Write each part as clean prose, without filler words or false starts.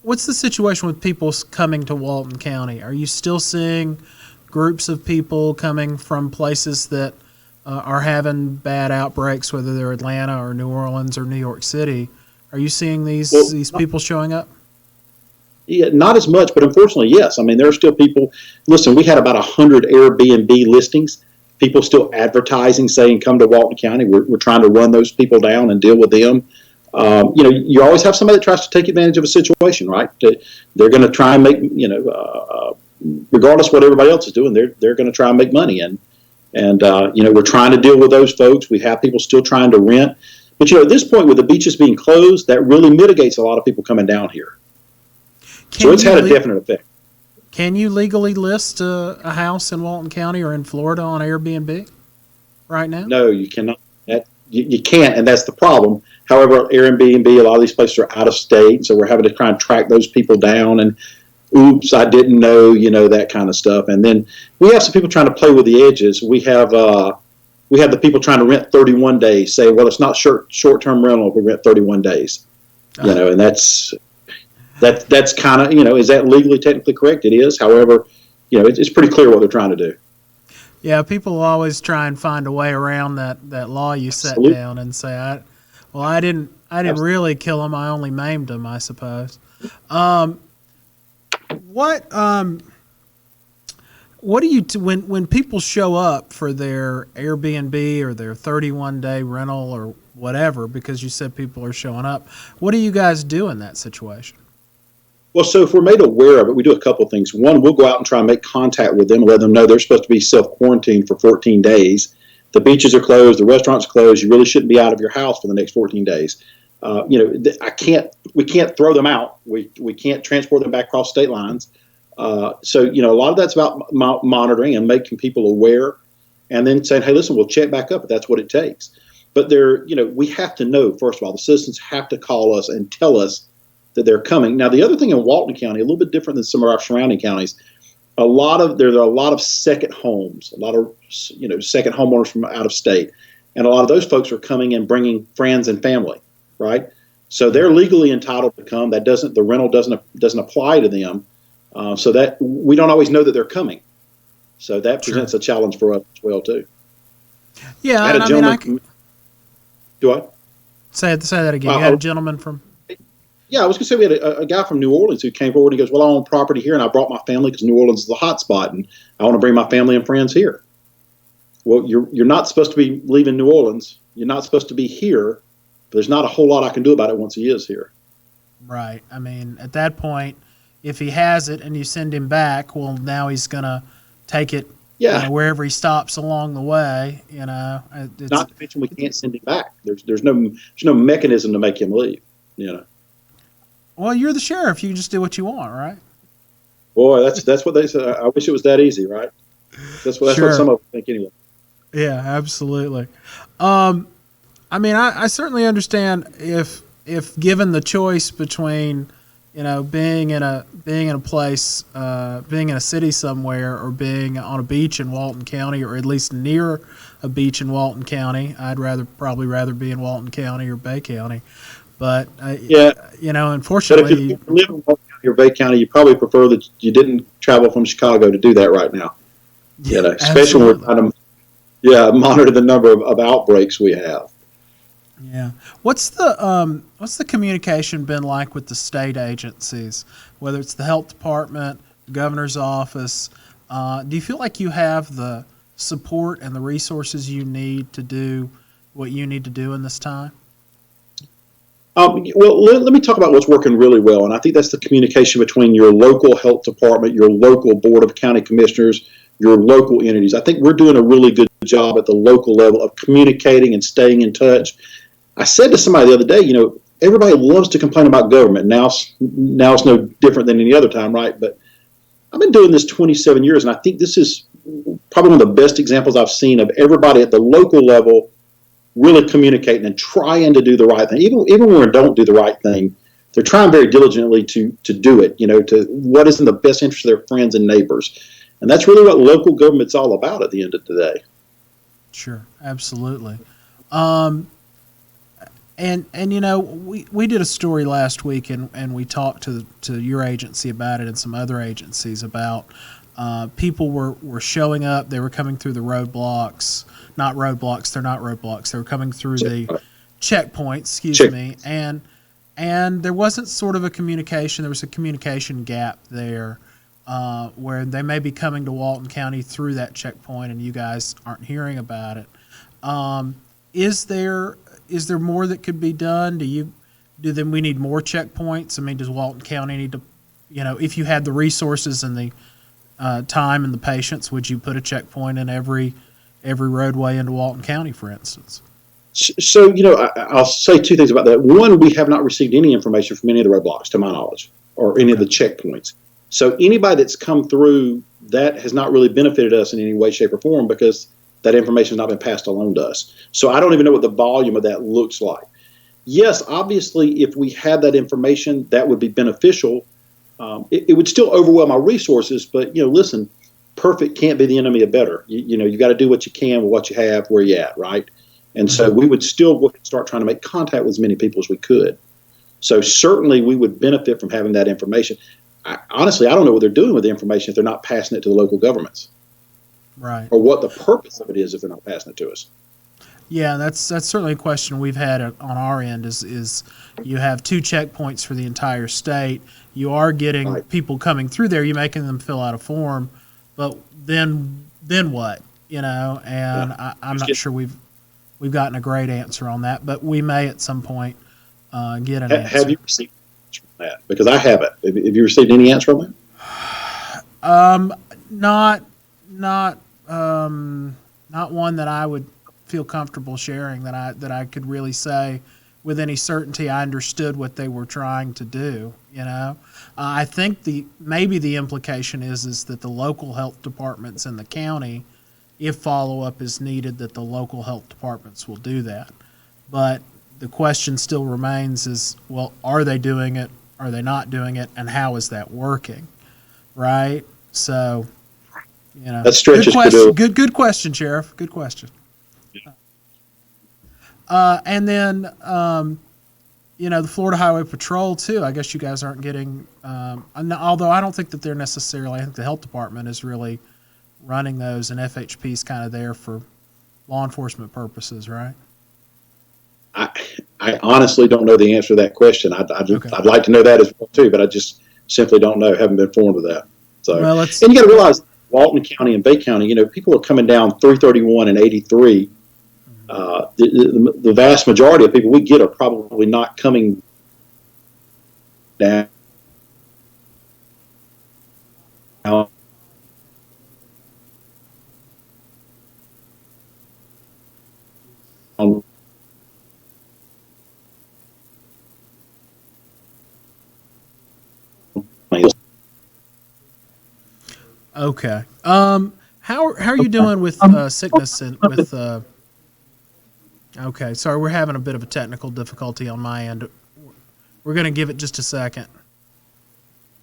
What's the situation with people coming to Walton County? Are you still seeing groups of people coming from places that are having bad outbreaks, whether they're Atlanta or New Orleans or New York City? Are you seeing Well, these people showing up? yeah, not as much, but unfortunately, yes. I mean, there are still people. Listen, we had about 100 Airbnb listings. People still advertising, saying, "Come to Walton County." We're trying to run those people down and deal with them. You always have somebody that tries to take advantage of a situation, right? They're going to try and make, regardless of what everybody else is doing, they're going to try and make money. And we're trying to deal with those folks. We have people still trying to rent. But, at this point, with the beaches being closed, that really mitigates a lot of people coming down here. So it's had a definite effect. Can you legally list a house in Walton County or in Florida on Airbnb right now? No, you cannot. You can't, and that's the problem. However, Airbnb, a lot of these places are out of state, so we're having to try and track those people down. And oops, I didn't know, that kind of stuff. And then we have some people trying to play with the edges. We have the people trying to rent 31 days. Say, well, it's not short-term rental if we rent 31 days. And that's kind of, is that legally technically correct? It is. However, it's pretty clear what they're trying to do. Yeah, people always try and find a way around that law you Absolutely. set down and say, I didn't really kill him. I only maimed him, I suppose. What do you when people show up for their Airbnb or their 31-day rental or whatever, because you said people are showing up, what do you guys do in that situation? Well, so if we're made aware of it, we do a couple of things. One, we'll go out and try and make contact with them and let them know they're supposed to be self-quarantined for 14 days. The beaches are closed, the restaurants are closed. You really shouldn't be out of your house for the next 14 days. We can't throw them out. We can't transport them back across state lines. So a lot of that's about monitoring and making people aware, and then saying, hey, listen, we'll check back up if that's what it takes. But we have to know, first of all, the citizens have to call us and tell us that they're coming. Now, the other thing in Walton County, a little bit different than some of our surrounding counties, there are a lot of second homes, a lot of second homeowners from out of state, and a lot of those folks are coming and bringing friends and family, right? So they're legally entitled to come. The rental doesn't apply to them, so that we don't always know that they're coming. So that presents a challenge for us as well too. Yeah, I had a gentleman. Do I say that again? You had a gentleman from. Yeah, I was going to say we had a guy from New Orleans who came forward and he goes, well, I own property here and I brought my family because New Orleans is a hot spot and I want to bring my family and friends here. Well, you're not supposed to be leaving New Orleans. You're not supposed to be here. But there's not a whole lot I can do about it once he is here. Right. I mean, at that point, if he has it and you send him back, well, now he's going to take it wherever he stops along the way. Not to mention we can't send him back. There's no mechanism to make him leave. Well, you're the sheriff. You can just do what you want, right? Boy, that's what they said. I wish it was that easy, right? That's what some of them think anyway. Yeah, absolutely. I mean, I certainly understand if given the choice between, being in a place, being in a city somewhere, or being on a beach in Walton County, or at least near a beach in Walton County, I'd probably rather be in Walton County or Bay County. But unfortunately, but if you live in Walton County or Bay County, you probably prefer that you didn't travel from Chicago to do that right now. Especially when we're trying to monitor the number of outbreaks we have. Yeah. What's the communication been like with the state agencies, whether it's the health department, the governor's office? Do you feel like you have the support and the resources you need to do what you need to do in this time? Well, let me talk about what's working really well, and I think that's the communication between your local health department, your local board of county commissioners, your local entities. I think we're doing a really good job at the local level of communicating and staying in touch. I said to somebody the other day, everybody loves to complain about government. Now it's no different than any other time, right? But I've been doing this 27 years, and I think this is probably one of the best examples I've seen of everybody at the local level really communicating and trying to do the right thing. Even when we don't do the right thing, they're trying very diligently to do it, to what is in the best interest of their friends and neighbors. And that's really what local government's all about at the end of the day. Sure, absolutely. And we did a story last week, and we talked to your agency about it and some other agencies about people were showing up. They were coming through the roadblocks, not roadblocks. They're not roadblocks. They were coming through the checkpoints. Excuse me. And there wasn't sort of a communication. There was a communication gap there, where they may be coming to Walton County through that checkpoint, and you guys aren't hearing about it. Is there more that could be done? Then we need more checkpoints? I mean, does Walton County need to, if you had the resources and the time and the patience, would you put a checkpoint in every roadway into Walton County, for instance? So, I'll say two things about that. One, we have not received any information from any of the roadblocks, to my knowledge, or any of the checkpoints. So anybody that's come through, that has not really benefited us in any way, shape, or form, because that information has not been passed along to us. So I don't even know what the volume of that looks like. Yes, obviously, if we had that information, that would be beneficial. It would still overwhelm our resources, but, listen, perfect can't be the enemy of better. You got to do what you can with what you have, where you're at, right? And so we would still start trying to make contact with as many people as we could. So certainly we would benefit from having that information. Honestly, I don't know what they're doing with the information if they're not passing it to the local governments. Right. Or what the purpose of it is if they're not passing it to us. Yeah, that's certainly a question we've had on our end is you have 2 checkpoints for the entire state. You are getting people coming through there. You're making them fill out a form, but then what? And I'm not sure we've gotten a great answer on that, but we may at some point get an answer. Have you received an answer on that? Because I haven't. Have you received any answer on that? Not one that I would feel comfortable sharing, that I could really say with any certainty I understood what they were trying to do. I think maybe the implication is that the local health departments in the county, if follow-up is needed, that the local health departments will do that. But the question still remains is, well, are they doing it? Are they not doing it? And how is that working? Right? So, that stretches good question, Sheriff. Good question. And then, the Florida Highway Patrol, too. I guess you guys aren't getting, although I don't think that they're necessarily, I think the health department is really running those, and FHP is kind of there for law enforcement purposes, right? I honestly don't know the answer to that question. I'd like to know that as well, too, but I just simply don't know. Haven't been informed of that. So, and you got to realize, Walton County and Bay County, people are coming down 331 and 83. The vast majority of people we get are probably not coming down. Okay. How are you doing with sickness and with? Okay, sorry, we're having a bit of a technical difficulty on my end. We're going to give it just a second.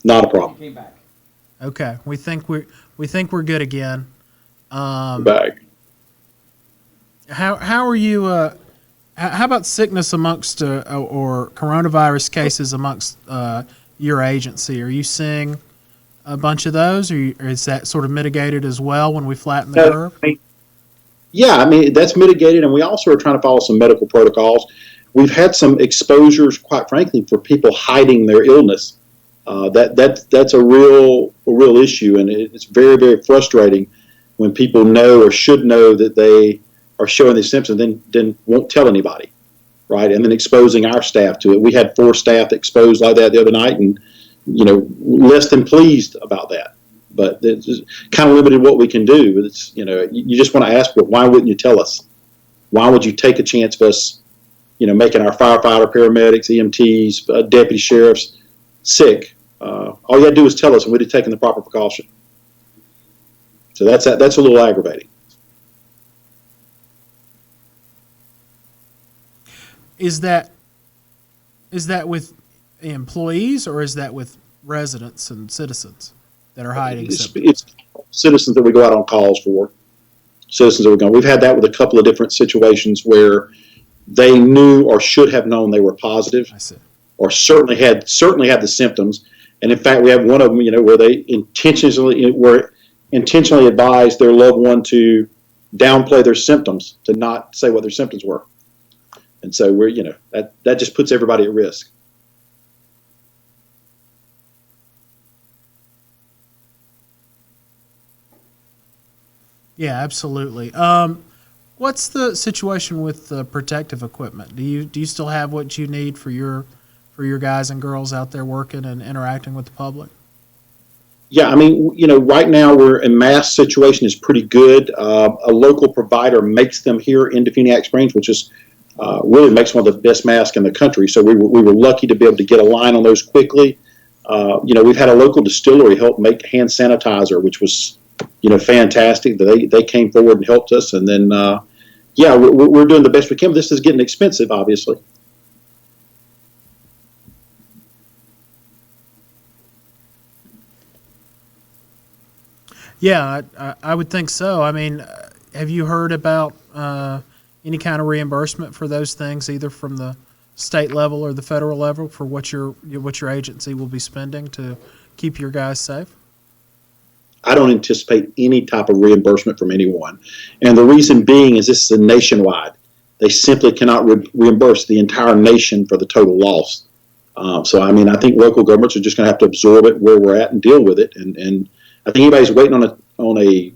Not a problem. Came back. Okay, we think we're good again. Back. How are you? How about sickness amongst or coronavirus cases amongst your agency? Are you seeing a bunch of those, or is that sort of mitigated as well when we flatten the curve? Yeah, that's mitigated, and we also are trying to follow some medical protocols. We've had some exposures, quite frankly, for people hiding their illness. That's a real issue, and it's very, very frustrating when people know or should know that they are showing these symptoms, then won't tell anybody, right? And then exposing our staff to it. We had 4 staff exposed like that the other night, and less than pleased about that. But it's kind of limited what we can do. It's you just want to ask, but why wouldn't you tell us? Why would you take a chance of us, making our firefighter, paramedics, EMTs, deputy sheriffs sick? All you had to do was tell us, and we'd have taken the proper precaution. So that's a little aggravating. Is that with employees, or is that with residents and citizens that are hiding? It's citizens that we go out on calls for. Citizens that we're going. We've had that with a couple of different situations where they knew or should have known they were positive, I see. or certainly had the symptoms. And in fact, we have one of them, where they intentionally advised their loved one to downplay their symptoms, to not say what their symptoms were. And so that just puts everybody at risk. Yeah, absolutely. What's the situation with the protective equipment? Do you still have what you need for your guys and girls out there working and interacting with the public? Yeah, I mean, right now a mask situation is pretty good. A local provider makes them here in Defeniac Springs, which is really makes one of the best masks in the country. So we were lucky to be able to get a line on those quickly. We've had a local distillery help make hand sanitizer, which was fantastic. They came forward and helped us, and then we're doing the best we can. This is getting expensive, obviously. Yeah, I would think so. I mean, have you heard about any kind of reimbursement for those things, either from the state level or the federal level, for what your agency will be spending to keep your guys safe? I don't anticipate any type of reimbursement from anyone. And the reason being is this is a nationwide. They simply cannot reimburse the entire nation for the total loss. So, I mean, I think local governments are just going to have to absorb it where we're at and deal with it. And I think anybody's waiting on the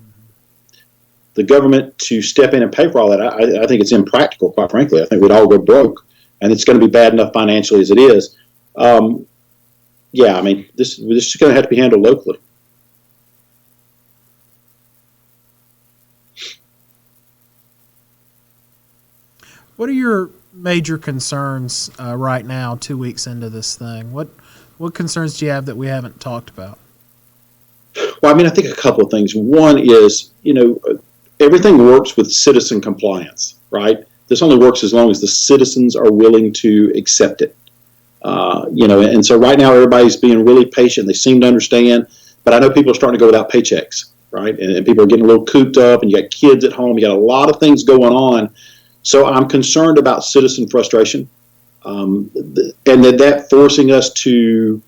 government to step in and pay for all that. I think it's impractical, quite frankly. I think we'd all go broke, and it's going to be bad enough financially as it is. I mean, this is going to have to be handled locally. What are your major concerns right now, 2 weeks into this thing? What concerns do you have that we haven't talked about? Well, I mean, I think a couple of things. One is, everything works with citizen compliance, right? This only works as long as the citizens are willing to accept it. And so right now everybody's being really patient. They seem to understand, but I know people are starting to go without paychecks, right? And people are getting a little cooped up, and you got kids at home. You got a lot of things going on. So I'm concerned about citizen frustration, and that forcing us to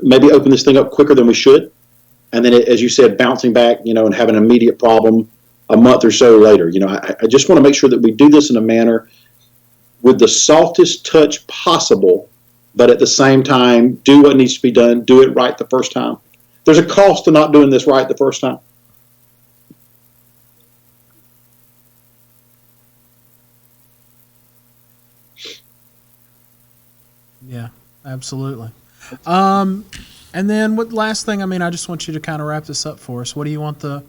maybe open this thing up quicker than we should. And then, as you said, bouncing back, and having an immediate problem a month or so later. I just want to make sure that we do this in a manner with the softest touch possible, but at the same time, do what needs to be done, do it right the first time. There's a cost to not doing this right the first time. Yeah, absolutely. And then what last thing, I mean, I just want you to kind of wrap this up for us. What do you want the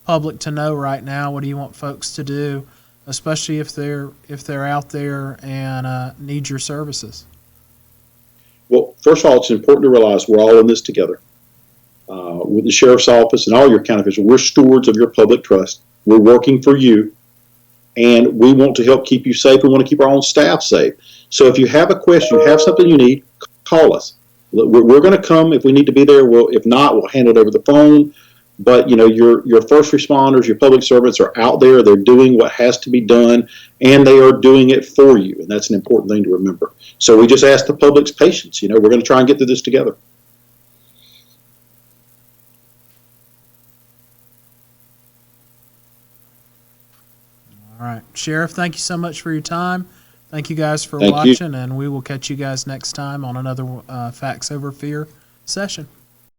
public to know right now? What do you want folks to do, especially if they're out there and need your services? Well, first of all, it's important to realize we're all in this together. With the sheriff's office and all your county officials, we're stewards of your public trust. We're working for you, and we want to help keep you safe. We want to keep our own staff safe. So if you have a question, you have something you need, call us. We're going to come if we need to be there. If not, we'll handle it over the phone. But your first responders, your public servants are out there. They're doing what has to be done, and they are doing it for you. And that's an important thing to remember. So we just ask the public's patience. We're going to try and get through this together. All right, Sheriff, thank you so much for your time. Thank you guys for Thank watching, you. and we will catch you guys next time on another Facts Over Fear session.